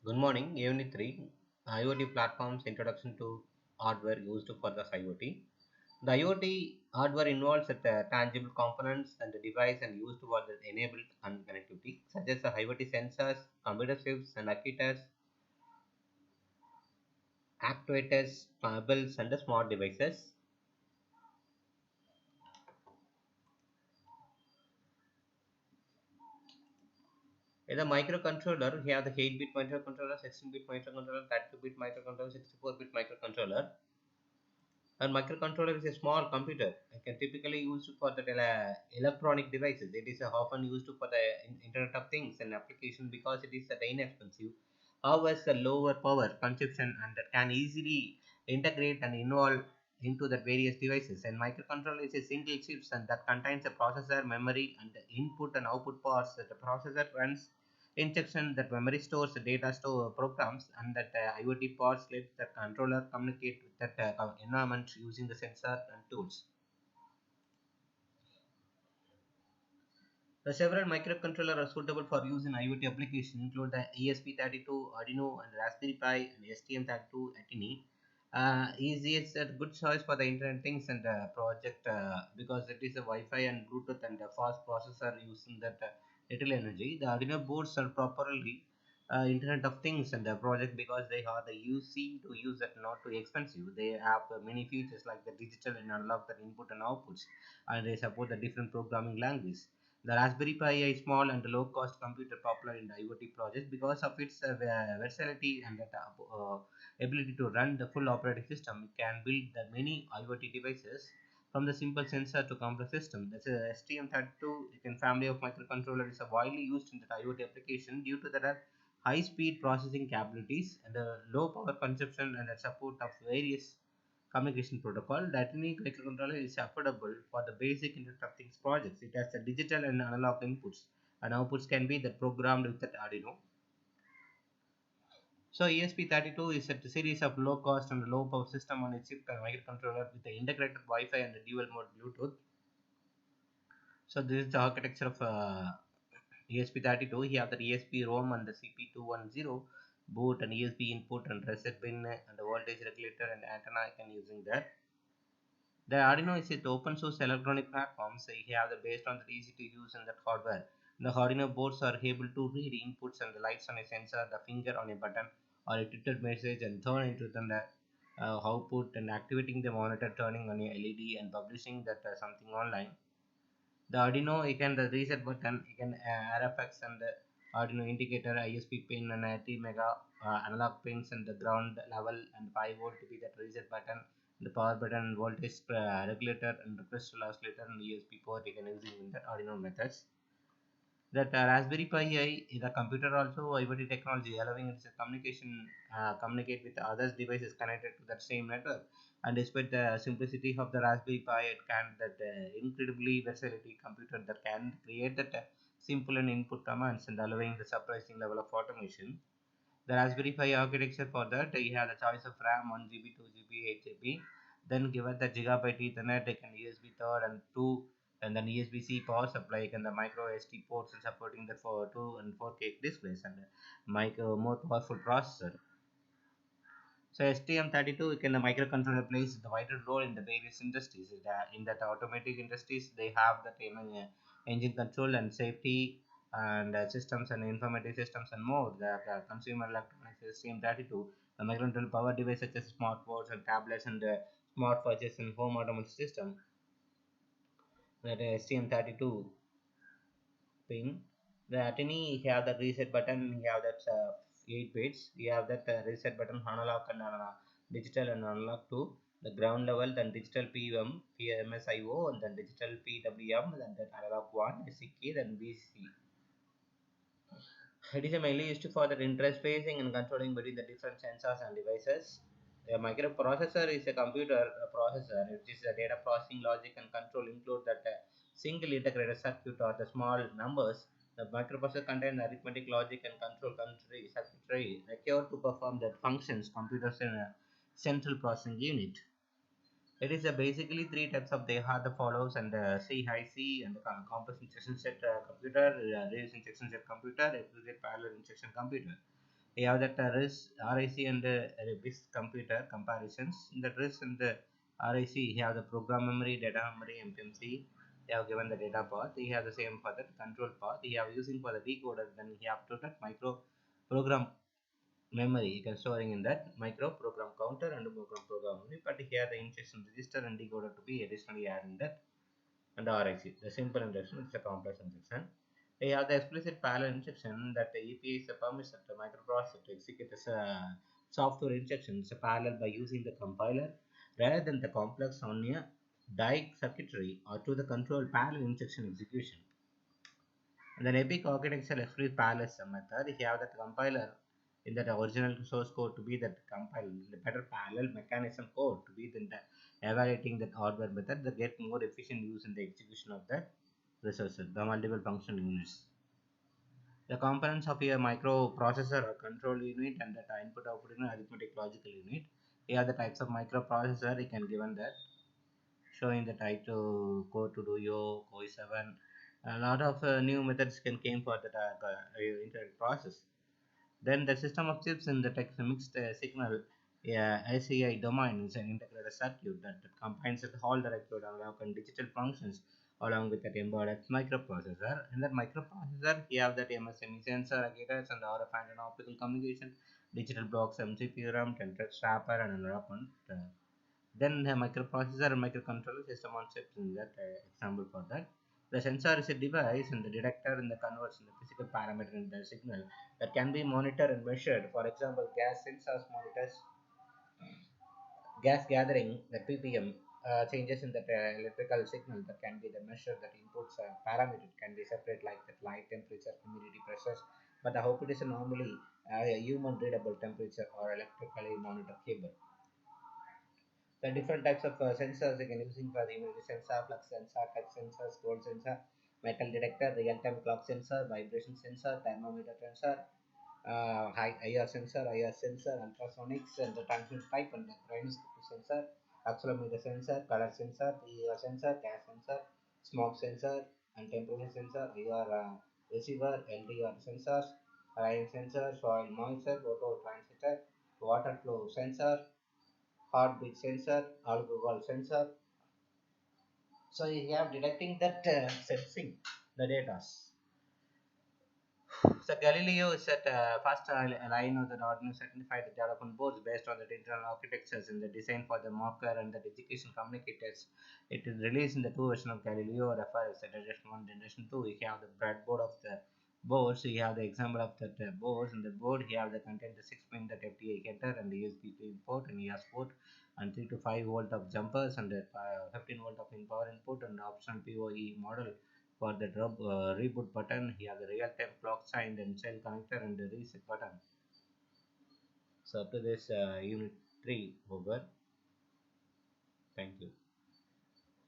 Good morning, Unit 3 IoT Platforms Introduction to Hardware Used for the IoT. The IoT hardware involves tangible components and the device and used for the enabled and connectivity, such as the IoT sensors, computer chips, and actuators, cables, and the smart devices. In the microcontroller, we have the 8-bit microcontroller, 16-bit microcontroller, 32-bit microcontroller, 64-bit microcontroller. A microcontroller is a small computer and can typically used for the electronic devices. It is often used for the Internet of Things and application because it is inexpensive. However, the lower power consumption and that can easily integrate and involve into the various devices. And microcontroller is a single chip and that contains a processor, memory, and the input and output parts. That the processor runs instruction, that memory stores the data store programs, and that IoT parts let the controller communicate with that environment using the sensor and tools. The several microcontrollers are suitable for use in IoT applications include the ESP32, Arduino, and Raspberry Pi, and STM32 Atini. Is a good choice for the Internet Things and project because it is a Wi-Fi and Bluetooth and a fast processor using that little energy. The Arduino boards are properly Internet of Things and the project because they are the UC to use that not too expensive. They have many features like the digital and analog the input and outputs, and they support the different programming languages. The Raspberry Pi is small and low-cost computer popular in the IoT project because of its versatility and that, ability to run the full operating system. It can build the many IoT devices from the simple sensor to complex system. That's a STM32 family of microcontroller is widely used in the IoT application due to the high speed processing capabilities and the low power consumption and the support of various communication protocol. The Atini microcontroller is affordable for the basic Internet of Things projects. It has the digital and analog inputs, and outputs can be programmed with the Arduino. So ESP32 is a series of low cost and low power system on a chip microcontroller with the integrated Wi-Fi and the dual mode Bluetooth. So this is the architecture of ESP32. Here have the ESP ROM and the CP210 boot and ESP input and reset pin and the voltage regulator and antenna I can using that. The Arduino is an open source electronic platform, so you have the based on the easy to use and that hardware. The Arduino boards are able to read inputs and the lights on a sensor, the finger on a button, or a tweeted message and turn into the output and activating the monitor, turning on a LED and publishing that something online. The Arduino, you can the reset button, you can RFX and the Arduino indicator, ISP pin and 80 mega analog pins and the ground level and 5 volt to be that reset button, the power button and voltage regulator and the crystal oscillator and USB port you can use in that Arduino methods. That Raspberry Pi is a computer also IoT technology allowing its communication communicate with other devices connected to that same network. And despite the simplicity of the Raspberry Pi, it can that incredibly versatility computer that can create that simple and input commands and allowing the surprising level of automation. The Raspberry Pi architecture for that you have the choice of RAM 1 GB, 2 GB, 8 GB. Then given the gigabyte Ethernet, you can USB third and two, and then USB-C power supply and the micro SD ports and supporting the for 2 and 4K displays and micro more powerful processor. So STM32 can the microcontroller plays the vital role in the various industries. In that automotive industries, they have the engine control and safety and systems and informative systems and more. The consumer electronics STM32, the microcontroller power devices such as smartphones and tablets and smart watches and home automation system. That STM32 pin. The Atini have the reset button. You have that 8 bits. You have that reset button analog and digital and analog to the ground level. Then digital PWM, PMSIO, and then digital PWM. Then that analog one SCK, then VC. It is mainly used for the interfacing and controlling between the different sensors and devices. A microprocessor is a computer processor, which is a data processing logic and control include that single integrated circuit or the small numbers. The microprocessor contains arithmetic logic and control circuitry required to perform the functions computers in a central processing unit. It is basically three types of they are the follows and C and the complex instruction set computer, reduced instruction set computer, explicit parallel instruction computer. We have that RIC and RISC computer comparisons. In the RISC and the RIC, you have the program memory, data memory, MPMC. You have given the data path. You have the same for the control path. You have using for the decoder. Then you have to that micro program memory. You can storing in that micro program counter and program memory. But here the instruction register and decoder to be additionally added in that and RIC. The simple instruction is a complex instruction. We have the explicit parallel instruction that the API is a permission to microprocessor to execute as a software instructions parallel by using the compiler rather than the complex on a die circuitry or to the control parallel instruction execution. And then epic architecture express parallel method. You have that compiler in that original source code to be that compile the better parallel mechanism code to be then the evaluating that hardware method that get more efficient use in the execution of that resources, the multiple function units. The components of your microprocessor or control unit and that input output unit arithmetic logical unit. Here are the types of microprocessor you can given that showing the type to Core to Duo, Core 7. A lot of new methods can came for the internet process. Then the system of chips in the text mixed signal SCI domain is an integrated circuit that combines the whole directory and digital functions along with that embedded microprocessor. In that microprocessor, you have that MSME sensor, actuators, and RF and optical communication, digital blocks, MCP, RAM, template wrapper, and envelopment. Then the microprocessor and microcontroller system on chips in that example for that. The sensor is a device and the detector and the converts in the physical parameter in the signal that can be monitored and measured. For example, gas sensors monitors gas gathering, the ppm changes in the electrical signal that can be the measure that inputs parameter can be separate like that light temperature, humidity, pressures. But the output is normally a human readable temperature or electrically monitored cable. The different types of sensors you can using for the humidity sensor, flux sensor, touch sensor, cold sensor, metal detector, real-time clock sensor, vibration sensor, thermometer sensor, IR sensor, ultrasonics, and the transmission type and the gyroscopic sensor, accelerometer sensor, color sensor, PER sensor, gas sensor, smoke sensor, and temperature sensor, IR receiver, LDR sensors, rain sensor, soil moisture, photo transmitter, water flow sensor, heartbeat sensor, alcohol sensor. So you have detecting that sensing the data. So Galileo is at first line of the Arduino certified development boards based on the internal architectures in the design for the marker and the education communicators. It is released in the two version of Galileo refers to generation 1, generation 2. You have the breadboard of the board. So you have the example of the boards. In the board, you have the content the 6 pin that FTA header and the USB port and ES port and 3 to 5 volt of jumpers and the 15 volt of in power input and optional PoE model for the reboot button. Here the real-time clock sign and cell connector and the reset button. So up to this unit 3 over. Thank you.